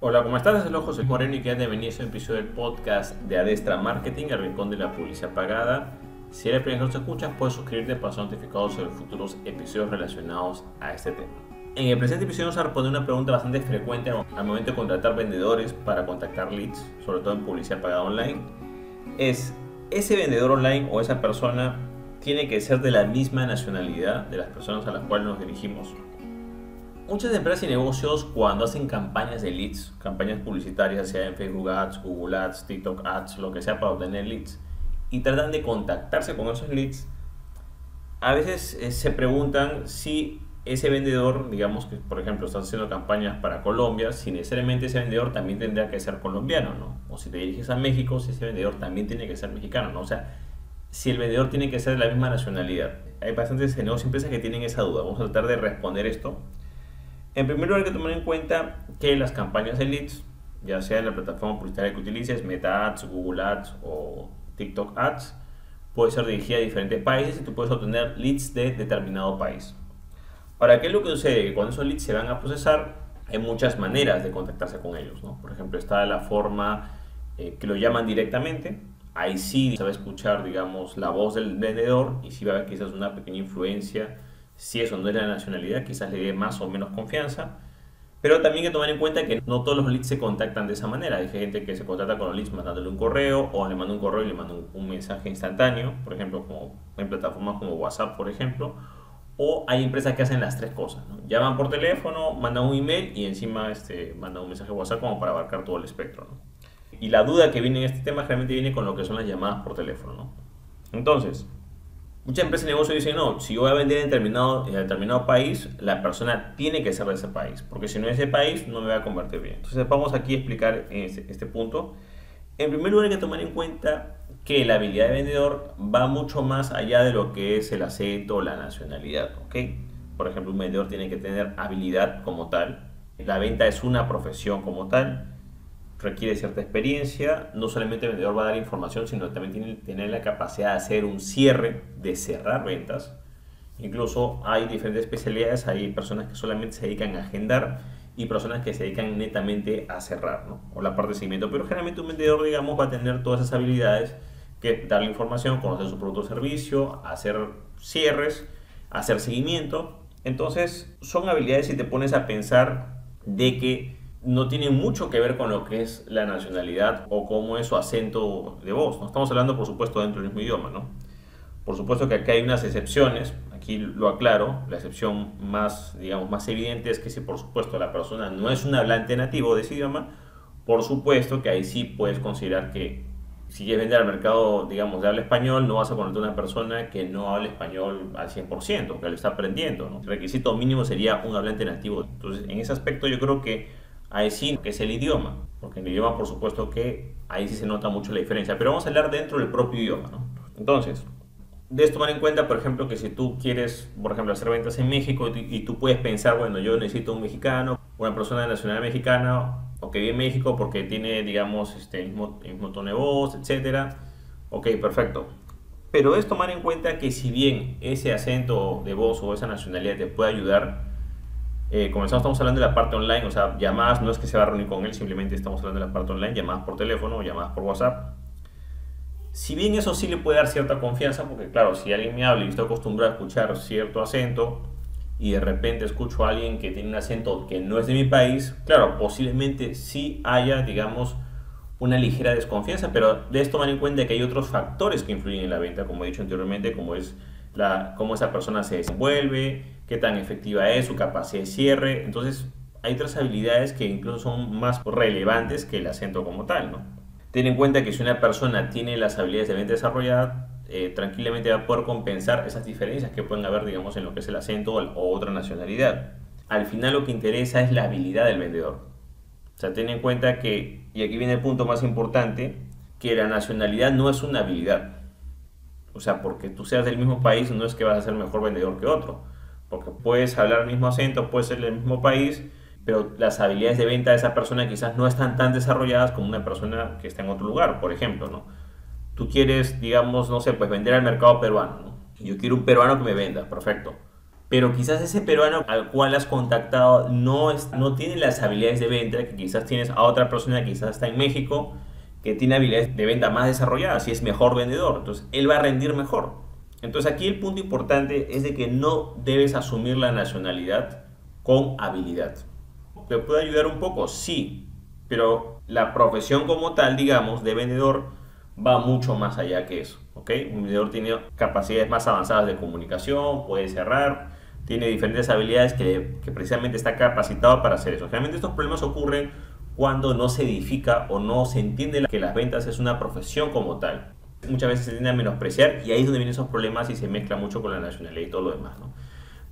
Hola, ¿cómo estás? Soy José Moreno y quédate bienvenido a este episodio del podcast de Adestra Marketing, el rincón de la publicidad pagada. Si eres el primero que nos escuchas, puedes suscribirte para ser notificado sobre futuros episodios relacionados a este tema. En el presente episodio vamos a responder una pregunta bastante frecuente al momento de contratar vendedores para contactar leads, sobre todo en publicidad pagada online. Es, ¿ese vendedor online o esa persona tiene que ser de la misma nacionalidad de las personas a las cuales nos dirigimos? Muchas empresas y negocios, cuando hacen campañas de leads, campañas publicitarias, sea en Facebook Ads, Google Ads, TikTok Ads, lo que sea para obtener leads, y tratan de contactarse con esos leads, a veces se preguntan si ese vendedor, digamos que por ejemplo estás haciendo campañas para Colombia, si necesariamente ese vendedor también tendrá que ser colombiano, ¿no? O si te diriges a México, si ese vendedor también tiene que ser mexicano, ¿no? O sea, si el vendedor tiene que ser de la misma nacionalidad. Hay bastantes negocios y empresas que tienen esa duda. Vamos a tratar de responder esto. En primer lugar, hay que tomar en cuenta que las campañas de leads, ya sea en la plataforma publicitaria que utilices, Meta Ads, Google Ads o TikTok Ads, puede ser dirigida a diferentes países y tú puedes obtener leads de determinado país. Ahora, ¿qué es lo que sucede? Que cuando esos leads se van a procesar, hay muchas maneras de contactarse con ellos, ¿no? Por ejemplo, está la forma que lo llaman directamente. Ahí sí se va a escuchar, digamos, la voz del vendedor y sí va a haber quizás una pequeña influencia. Si eso no es la nacionalidad, quizás le dé más o menos confianza. Pero también hay que tomar en cuenta que no todos los leads se contactan de esa manera. Hay gente que se contacta con los leads mandándole un correo, o le manda un correo y le manda un mensaje instantáneo, por ejemplo, como en plataformas como WhatsApp, por ejemplo. O hay empresas que hacen las tres cosas, ¿no? Llaman por teléfono, mandan un email y encima mandan un mensaje WhatsApp como para abarcar todo el espectro, ¿no? Y la duda que viene en este tema realmente viene con lo que son las llamadas por teléfono, ¿no? Entonces, muchas empresas de negocio dicen, no, si yo voy a vender en determinado país, la persona tiene que ser de ese país, porque si no es de ese país, no me va a convertir bien. Entonces vamos aquí a explicar este punto. En primer lugar, hay que tomar en cuenta que la habilidad de vendedor va mucho más allá de lo que es el acento o la nacionalidad, ¿ok? Por ejemplo, un vendedor tiene que tener habilidad como tal. La venta es una profesión como tal, requiere cierta experiencia. No solamente el vendedor va a dar información, sino también tiene que tener la capacidad de hacer un cierre, de cerrar ventas. Incluso hay diferentes especialidades, hay personas que solamente se dedican a agendar y personas que se dedican netamente a cerrar, ¿no? O la parte de seguimiento. Pero generalmente un vendedor, digamos, va a tener todas esas habilidades, que darle información, conocer su producto o servicio, hacer cierres, hacer seguimiento. Entonces son habilidades, si te pones a pensar, de que no tiene mucho que ver con lo que es la nacionalidad o cómo es su acento de voz, ¿no? Estamos hablando, por supuesto, dentro del mismo idioma, ¿no? Por supuesto que aquí hay unas excepciones, aquí lo aclaro. La excepción más, digamos, más evidente es que si, por supuesto, la persona no es un hablante nativo de ese idioma, por supuesto que ahí sí puedes considerar que si quieres vender al mercado, digamos, de habla español, no vas a ponerte una persona que no hable español al 100%, que lo está aprendiendo, ¿no? El requisito mínimo sería un hablante nativo. Entonces, en ese aspecto yo creo que ahí sí, que es el idioma, porque en el idioma, por supuesto que ahí sí se nota mucho la diferencia, pero vamos a hablar dentro del propio idioma, ¿no? Entonces, debes tomar en cuenta, por ejemplo, que si tú quieres, por ejemplo, hacer ventas en México y tú puedes pensar, bueno, yo necesito un mexicano, una persona de nacionalidad mexicana o que vive en México porque tiene, digamos, el mismo tono de voz, etcétera. Ok, perfecto. Pero es tomar en cuenta que si bien ese acento de voz o esa nacionalidad te puede ayudar, comenzamos, estamos hablando de la parte online, o sea, llamadas, no es que se va a reunir con él, simplemente estamos hablando de la parte online, llamadas por teléfono o llamadas por WhatsApp. Si bien eso sí le puede dar cierta confianza, porque claro, si alguien me habla y estoy acostumbrado a escuchar cierto acento y de repente escucho a alguien que tiene un acento que no es de mi país, claro, posiblemente sí haya, digamos, una ligera desconfianza, pero debes tomar en cuenta que hay otros factores que influyen en la venta, como he dicho anteriormente, como es cómo esa persona se desenvuelve, qué tan efectiva es, su capacidad de cierre. Entonces, hay otras habilidades que incluso son más relevantes que el acento como tal, ¿no? Ten en cuenta que si una persona tiene las habilidades de venta desarrolladas, tranquilamente va a poder compensar esas diferencias que pueden haber, digamos, en lo que es el acento o otra nacionalidad. Al final lo que interesa es la habilidad del vendedor. O sea, ten en cuenta que, y aquí viene el punto más importante, que la nacionalidad no es una habilidad. O sea, porque tú seas del mismo país no es que vas a ser mejor vendedor que otro. Porque puedes hablar el mismo acento, puedes ser del mismo país, pero las habilidades de venta de esa persona quizás no están tan desarrolladas como una persona que está en otro lugar, por ejemplo, ¿no? Tú quieres, digamos, no sé, pues vender al mercado peruano, ¿no? Yo quiero un peruano que me venda, perfecto. pero quizás ese peruano al cual has contactado no tiene las habilidades de venta, que quizás tienes a otra persona que quizás está en México, que tiene habilidades de venta más desarrolladas y es mejor vendedor, entonces él va a rendir mejor. Entonces aquí el punto importante es de que no debes asumir la nacionalidad con habilidad. ¿Te puede ayudar un poco? Sí, pero la profesión como tal, digamos, de vendedor va mucho más allá que eso, ¿ok? Un vendedor tiene capacidades más avanzadas de comunicación, puede cerrar, tiene diferentes habilidades que precisamente está capacitado para hacer eso. Generalmente estos problemas ocurren cuando no se edifica o no se entiende que las ventas es una profesión como tal. Muchas veces se tiende a menospreciar y ahí es donde vienen esos problemas y se mezcla mucho con la nacionalidad y todo lo demás, ¿no?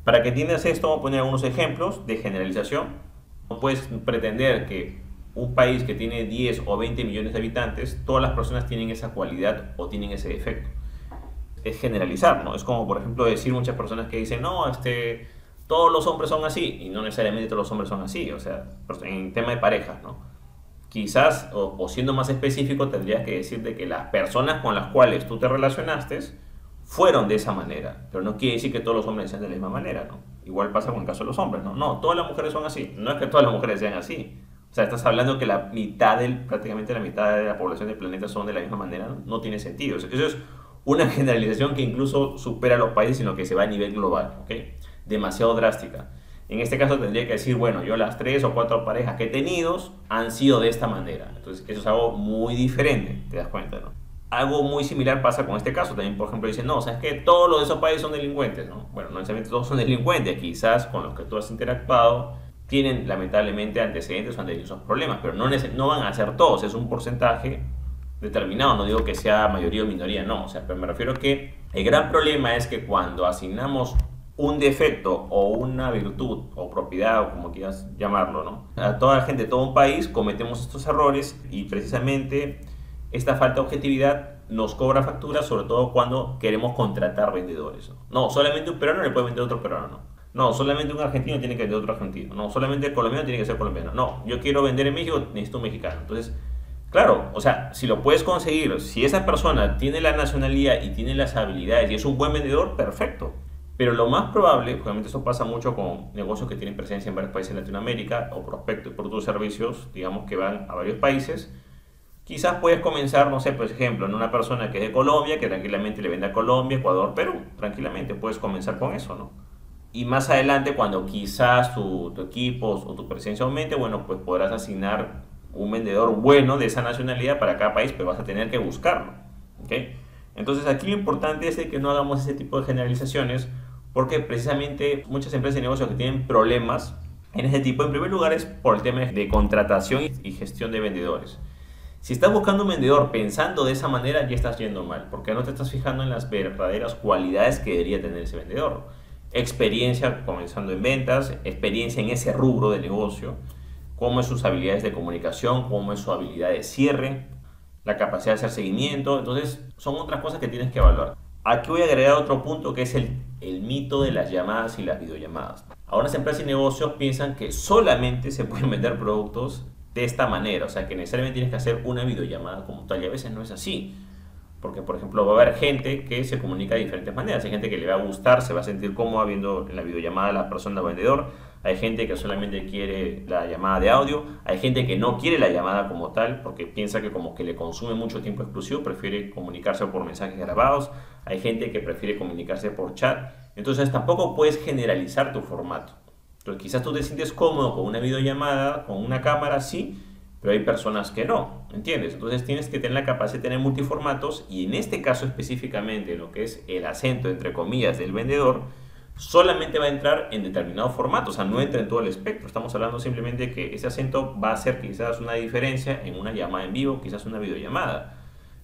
Para que entiendas esto, voy a poner algunos ejemplos de generalización. No puedes pretender que un país que tiene 10 o 20 millones de habitantes, todas las personas tienen esa cualidad o tienen ese defecto. Es generalizar, ¿no? Es como, por ejemplo, decir muchas personas que dicen, no, todos los hombres son así, y no necesariamente todos los hombres son así, o sea, en tema de parejas, ¿no? Quizás, o siendo más específico, tendrías que decirte que las personas con las cuales tú te relacionaste fueron de esa manera, pero no quiere decir que todos los hombres sean de la misma manera, ¿no? Igual pasa con el caso de los hombres, ¿no? No, todas las mujeres son así, no es que todas las mujeres sean así. O sea, estás hablando que prácticamente la mitad de la población del planeta son de la misma manera, ¿no? No tiene sentido. Eso es una generalización que incluso supera a los países, sino que se va a nivel global, ¿ok? Demasiado drástica. En este caso tendría que decir, bueno, yo las 3 o 4 parejas que he tenido han sido de esta manera. Entonces, eso es algo muy diferente, te das cuenta, ¿no? Algo muy similar pasa con este caso. También, por ejemplo, dicen, no, ¿sabes qué? Todos los de esos países son delincuentes, ¿no? Bueno, no necesariamente todos son delincuentes. Quizás con los que tú has interactuado tienen lamentablemente antecedentes o han tenido esos problemas, pero no van a ser todos, es un porcentaje determinado, no digo que sea mayoría o minoría, no, o sea, pero me refiero a que el gran problema es que cuando asignamos un defecto o una virtud o propiedad o como quieras llamarlo, ¿no? A toda la gente de todo un país cometemos estos errores y precisamente esta falta de objetividad nos cobra factura, sobre todo cuando queremos contratar vendedores, ¿no? No, solamente un peruano le puede vender a otro peruano, ¿no? No, solamente un argentino tiene que vender a otro argentino. No, solamente el colombiano tiene que ser colombiano. No, yo quiero vender en México, necesito un mexicano. Entonces, claro, o sea, si lo puedes conseguir, si esa persona tiene la nacionalidad y tiene las habilidades y es un buen vendedor, perfecto. Pero lo más probable, obviamente eso pasa mucho con negocios que tienen presencia en varios países de Latinoamérica o prospectos por tus servicios, digamos que van a varios países. Quizás puedes comenzar, no sé, por ejemplo, en una persona que es de Colombia, que tranquilamente le vende a Colombia, Ecuador, Perú. Tranquilamente puedes comenzar con eso, ¿no? Y más adelante, cuando quizás tu equipo o tu presencia aumente, bueno, pues podrás asignar un vendedor bueno de esa nacionalidad para cada país, pero vas a tener que buscarlo, ¿ok? Entonces aquí lo importante es de que no hagamos ese tipo de generalizaciones, porque precisamente muchas empresas y negocios que tienen problemas en ese tipo, en primer lugar, es por el tema de contratación y gestión de vendedores. Si estás buscando un vendedor pensando de esa manera, ya estás yendo mal, porque no te estás fijando en las verdaderas cualidades que debería tener ese vendedor. Experiencia comenzando en ventas, experiencia en ese rubro de negocio, cómo es sus habilidades de comunicación, cómo es su habilidad de cierre, la capacidad de hacer seguimiento. Entonces, son otras cosas que tienes que evaluar. Aquí voy a agregar otro punto que es el mito de las llamadas y las videollamadas. Algunas empresas y negocios piensan que solamente se pueden vender productos de esta manera, o sea que necesariamente tienes que hacer una videollamada como tal, y a veces no es así. Porque, por ejemplo, va a haber gente que se comunica de diferentes maneras. Hay gente que le va a gustar, se va a sentir cómoda viendo en la videollamada a la persona vendedor. Hay gente que solamente quiere la llamada de audio. Hay gente que no quiere la llamada como tal porque piensa que como que le consume mucho tiempo exclusivo, prefiere comunicarse por mensajes grabados. Hay gente que prefiere comunicarse por chat. Entonces tampoco puedes generalizar tu formato. Entonces quizás tú te sientes cómodo con una videollamada, con una cámara, sí, pero hay personas que no, ¿entiendes? Entonces tienes que tener la capacidad de tener multiformatos y en este caso específicamente lo que es el acento, entre comillas, del vendedor, solamente va a entrar en determinado formato, o sea, no entra en todo el espectro. Estamos hablando simplemente de que ese acento va a hacer quizás una diferencia en una llamada en vivo, quizás una videollamada,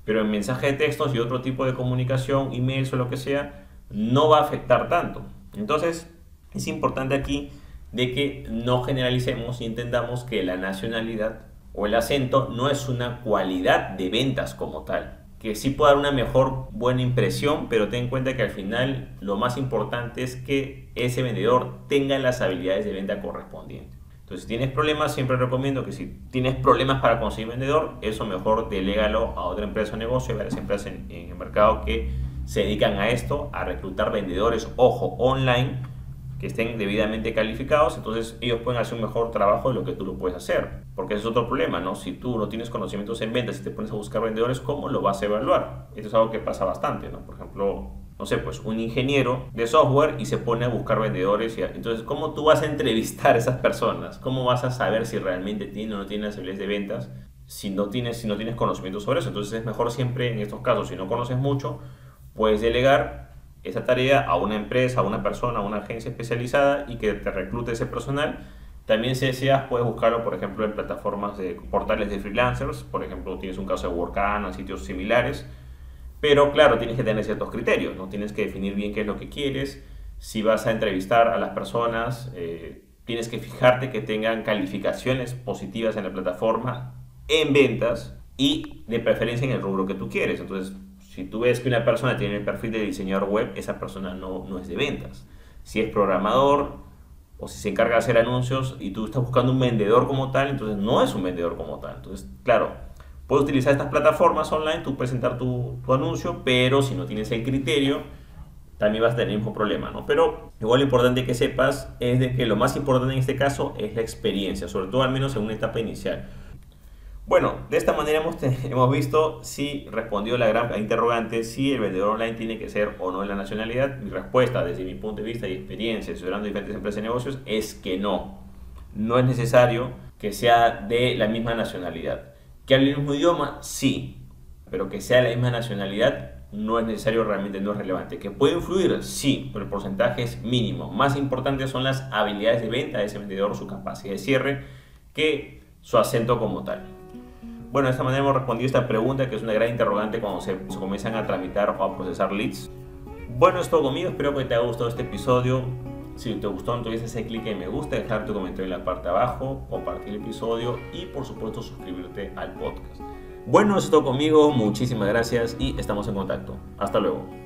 pero en mensaje de textos y otro tipo de comunicación, emails o lo que sea, no va a afectar tanto. Entonces, es importante aquí de que no generalicemos y entendamos que la nacionalidad o el acento no es una cualidad de ventas como tal, que sí puede dar una mejor buena impresión, pero ten en cuenta que al final lo más importante es que ese vendedor tenga las habilidades de venta correspondientes. Entonces, si tienes problemas, siempre recomiendo que si tienes problemas para conseguir vendedor, eso mejor delégalo a otra empresa o negocio. Hay varias empresas en el mercado que se dedican a esto, a reclutar vendedores, ojo, online, estén debidamente calificados, entonces ellos pueden hacer un mejor trabajo de lo que tú lo puedes hacer. Porque ese es otro problema, ¿no? Si tú no tienes conocimientos en ventas y te pones a buscar vendedores, ¿cómo lo vas a evaluar? Esto es algo que pasa bastante, ¿no? Por ejemplo, no sé, pues un ingeniero de software y se pone a buscar vendedores. Entonces, ¿cómo tú vas a entrevistar a esas personas? ¿Cómo vas a saber si realmente tienen o no tienen las habilidades de ventas si no tienes conocimiento sobre eso? Entonces es mejor siempre en estos casos, si no conoces mucho, puedes delegar esa tarea a una empresa, a una persona, a una agencia especializada y que te reclute ese personal. También si deseas puedes buscarlo, por ejemplo, en plataformas de portales de freelancers. Por ejemplo, tienes un caso de Workana, sitios similares. Pero claro, tienes que tener ciertos criterios, ¿no? Tienes que definir bien qué es lo que quieres. Si vas a entrevistar a las personas, tienes que fijarte que tengan calificaciones positivas en la plataforma, en ventas y de preferencia en el rubro que tú quieres. Entonces, si tú ves que una persona tiene el perfil de diseñador web, esa persona no es de ventas. Si es programador o si se encarga de hacer anuncios y tú estás buscando un vendedor como tal, entonces no es un vendedor como tal. Entonces, claro, puedes utilizar estas plataformas online, tú presentar tu anuncio, pero si no tienes el criterio, también vas a tener el mismo problema, ¿no? Pero igual lo importante que sepas es de que lo más importante en este caso es la experiencia, sobre todo al menos en una etapa inicial. Bueno, de esta manera hemos visto si respondió la gran interrogante si el vendedor online tiene que ser o no de la nacionalidad. Mi respuesta, desde mi punto de vista y experiencia, estudiando diferentes empresas y negocios, es que no. No es necesario que sea de la misma nacionalidad. ¿Que hable el mismo idioma? Sí. Pero que sea de la misma nacionalidad no es necesario, realmente no es relevante. ¿Que puede influir? Sí, pero el porcentaje es mínimo. Más importantes son las habilidades de venta de ese vendedor, su capacidad de cierre, que su acento como tal. Bueno, de esta manera hemos respondido esta pregunta, que es una gran interrogante cuando se comienzan a tramitar o a procesar leads. Bueno, es todo conmigo, espero que te haya gustado este episodio. Si te gustó, entonces ese clic en me gusta, dejar tu comentario en la parte de abajo, compartir el episodio y por supuesto suscribirte al podcast. Bueno, eso es todo conmigo, muchísimas gracias y estamos en contacto. Hasta luego.